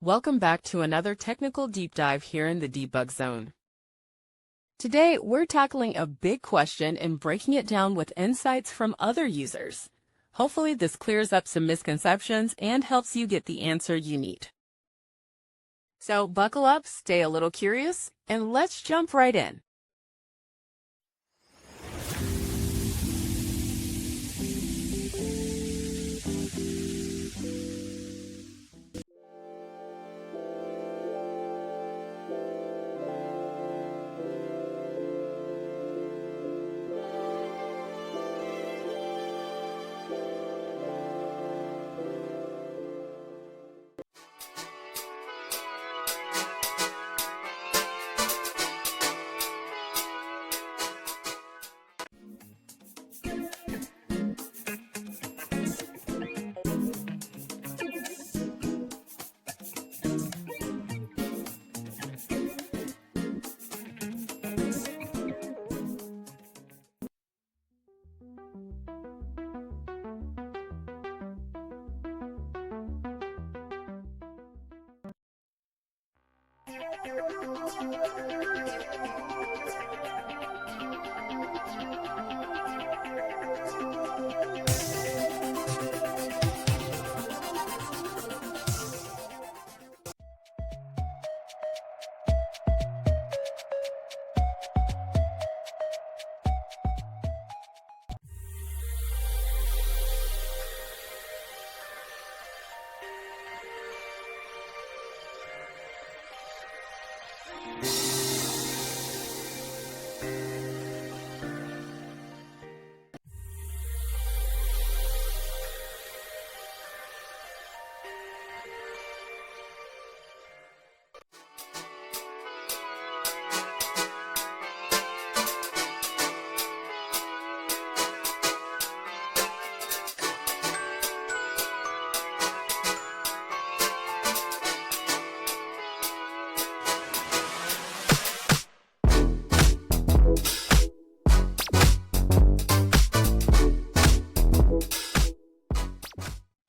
Welcome back to another technical deep dive here in the debug zone. Today, we're tackling a big question and breaking it down with insights from other users. Hopefully, this clears up some misconceptions and helps you get the answer you need. So buckle up, stay a little curious, and let's jump right in.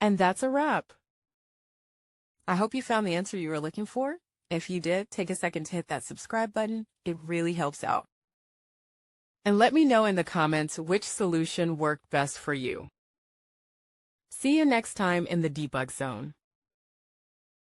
And that's a wrap. I hope you found the answer you were looking for. If you did, take a second to hit that subscribe button. It really helps out. And let me know in the comments which solution worked best for you. See you next time in the debug zone.